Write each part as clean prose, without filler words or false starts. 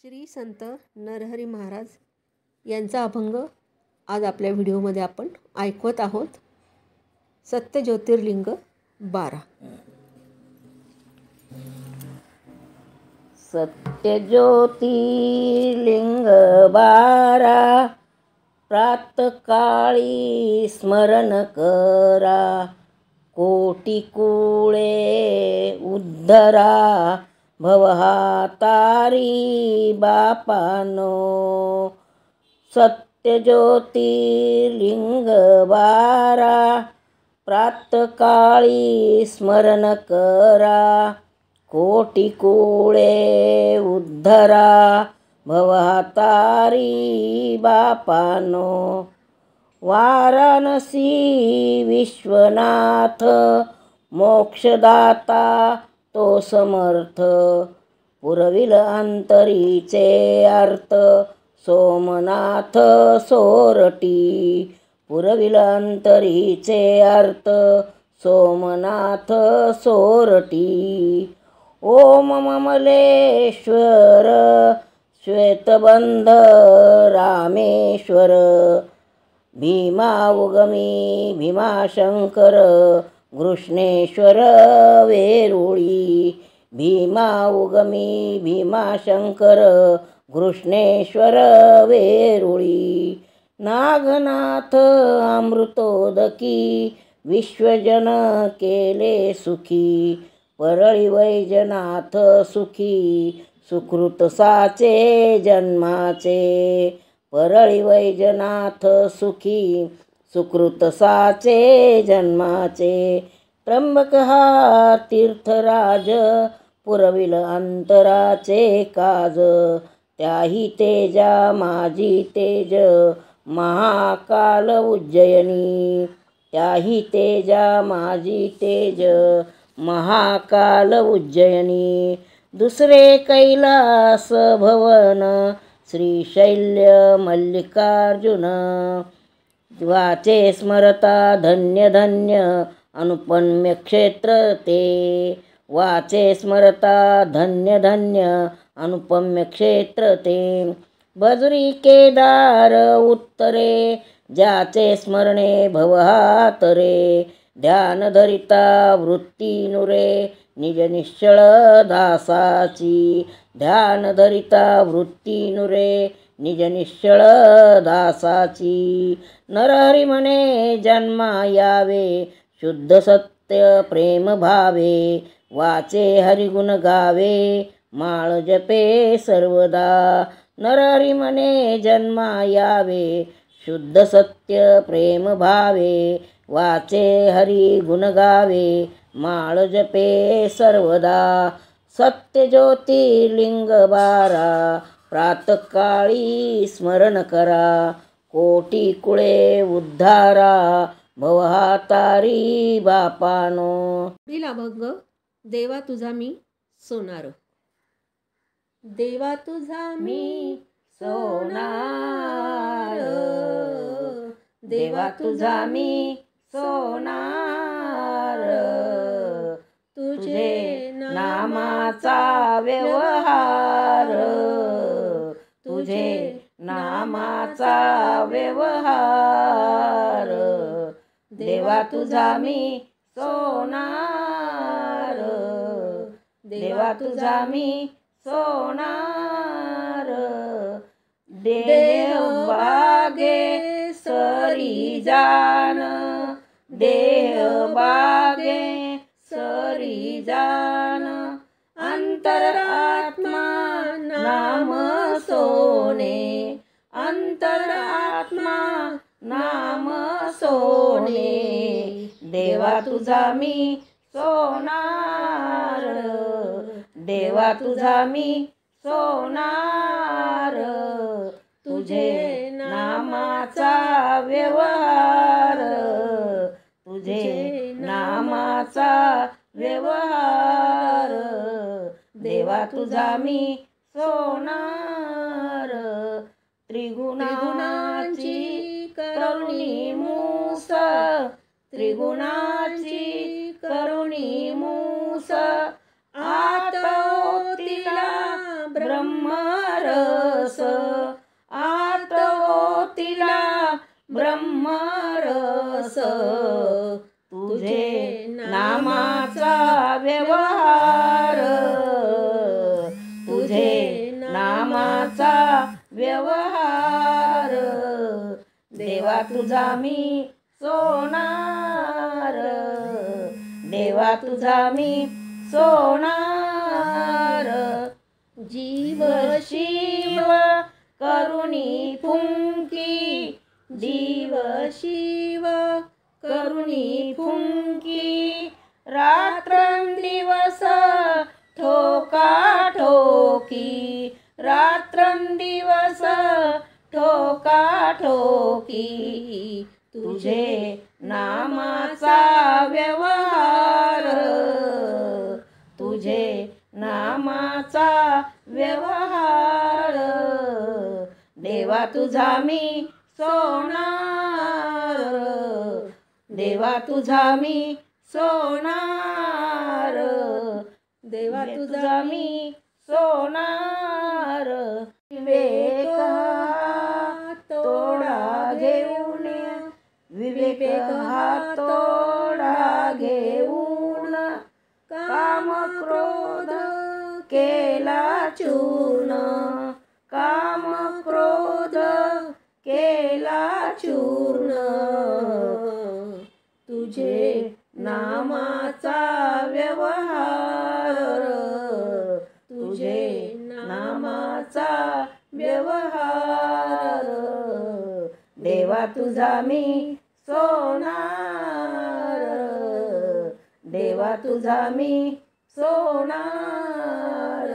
श्री संत नरहरी महाराज यांचा अभंग आज आपल्या व्हिडिओमध्ये आपण ऐकवत आहोत. सत्य ज्योतिर्लिंग 12. सत्य ज्योतिर्लिंग 12 प्रातकाळी स्मरण करा. कोटी कुळे उद्धरा भवहातारी बापानो. सत्य ज्योतिर्लिंग 12 प्रातकाळी स्मरण करा. कोटी कुळे उद्धरा भवहातारी बापानो. वाराणसी विश्वनाथ मोक्षदाता तो समर्थ. पुरविल अंतरीचे अर्थ सोमनाथ सोरटी. पुरविल अंतरीचे अर्थ सोमनाथ सोरटी. ओम ममलेश्वर श्वेतबंध रामेश्वर. भीमा उगमी भीमाशंकर घृष्णेश्वर वेरुळी. भीमा उगमी भीमाशंकर घृष्णेश्वर वेरुळी. नागनाथ अमृतोदकी विश्वजन केले सुखी. परळी वैजनाथ सुखी सुकृत साचे जन्माचे. परळी वैजनाथ सुखी सुकृत साचे जन्माचे. त्र्यंबक हा तीर्थराज पुरविल अंतराचे काज. त्याही तेजा माझी तेज महाकाल उज्जयिनी. त्याही तेजा माझी तेज महाकाल उज्जयिनी. दुसरे कैलास भवन श्रीशैल्य मल्लिकार्जुन. वाचे स्मरता धन्य धन्य अनुपम्य क्षेत्र ते. वाचे स्मरता धन्य धन्य अनुपम्य क्षेत्र ते. बजरी केदार उत्तरे ज्याचे स्मरणे भवहातरे. ध्यान धरिता वृत्ती नुरे निज निश्चळ दासाची. ध्यान धरिता वृत्ती नुरे निज निश्चळ दासाची. नरहरी म्हणे जन्मा यावे शुद्ध सत्य प्रेम भावे. वाचे हरिगुण गावे माळ जपे सर्वदा. नरहरी म्हणे जन्मा यावे शुद्ध सत्य प्रेम भावे. वाचे हरी गुण गावे माळ जपे सर्वदा. सत्य ज्योतिर्लिंग 12 प्रातकाळी स्मरण करा. कोटी कुळे उद्धारा भवहातारी बापानो. पुढील अभंग देवा तुझा मी सोनार. देवा तुझा मी सोनार. देवा तुझा मी सोनार. तुझे नामाचा व्यवहार. तुझे नामाचा व्यवहार. देवा तुझा मी सोनार. देवा तुझा मी सोनार. देह बागे सरी जान. देह बागे सरी जान. अंतरात्मा नाम सोने. अंतरात्मा नाम सोने. देवा तुझा मी सोनार. देवा तुझा मी सोनार. तुझे नामाचा व्यवहार. तुझे नामाचा व्यवहार. देवा तुझा मी सोनार. त्रिगुणाची करुणी मूस. त्रिगुणाची करुणी मूस. आत ओतिला ब्रह्म ब्रह्मरस आत ओतिला ब्रह्मरस तुझे नामाचा व्यवहार तुझे नामाचा व्यवहार देवा तुझा मी सोनार देवा तुझा मी सोनार जीव शिव करुणी फुंकी जीव शिव करुणी फुंकी रात्रंदिवस ठोका ठोकी रात्रंदिवस ठोका ठोकी तुझे नामाचा व्यवहार तुझे नामाचा व्यवहार देवा तुझा मी सोनार देवा तुझा मी सोनार देवा तुझा मी सोनार विवेक तोडा घेऊन विवेक हा तोडा घेऊन काम क्रोध केला चूर्ण काम क्रोध केला चूर्ण तुझे नामाचा व्यवहार तुझे नामाचा व्यवहार देवा तुझा मी सोनार देवा तुझा मी सोनार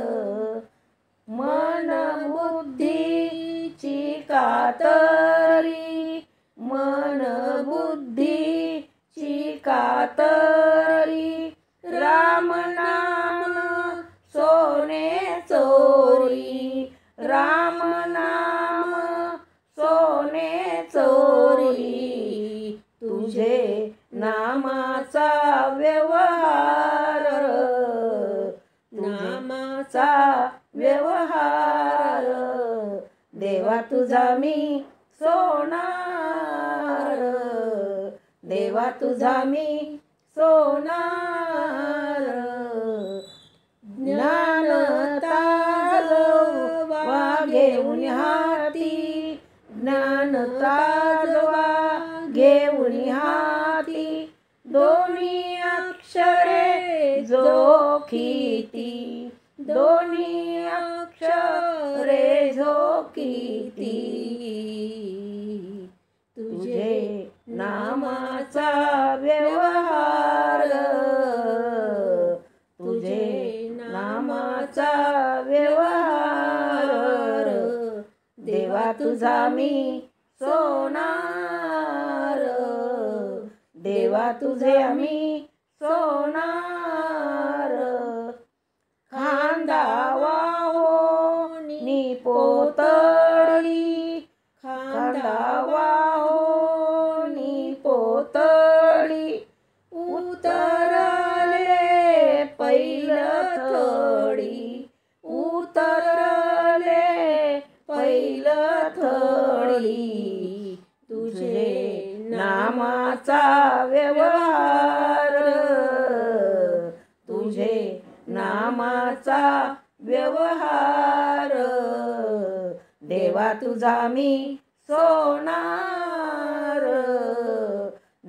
मन बुद्धीची कातरी मन बुद्धीची कातरी राम नाम सोने चोरी राम नाम सोने चोरी तुझे नामाचा व्यवहार नामाचा व्यवहार देवा तुझा मी सोनार देवा तुझा मी सोनार ज्ञान ताजवा घेऊन हाती ज्ञान ताजवा घेऊन हाती दोन्ही अक्षरे जोखीती दोन्ही अक्षरे झोकीती तुझे नामाचा व्यवहार तुझे नामाचा व्यवहार देवा तुझा मी सोनार देवा तुझे आम्ही सोनार खांदावाहो नि पोतळी खांदावाहो नि पोतळी उतरले पहिलं थडी उतरले पहिलं थडी तुझे नामाचा व्यवहार तुझे नामाचा व्यवहार देवा तुझा मी सोनार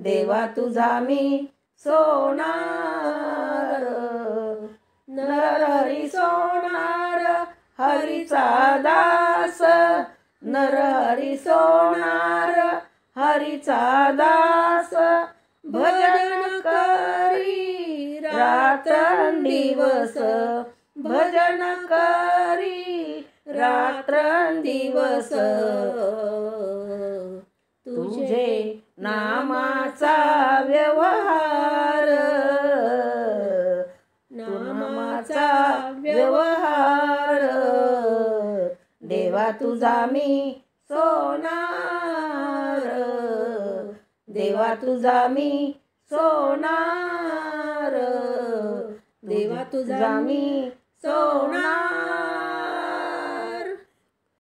देवा तुझा मी सोनार नरहरी सोनार हरीचा दास नरहरी सोनार हरीचा दास भजन करी रात्रंदिवस भजन करी रात्रंदिवस तुझे नामाचा व्यवहार नामाचा व्यवहार देवा तुझा मी सोनार देवा तुझा मी सोनार देवा तुझा मी सोनार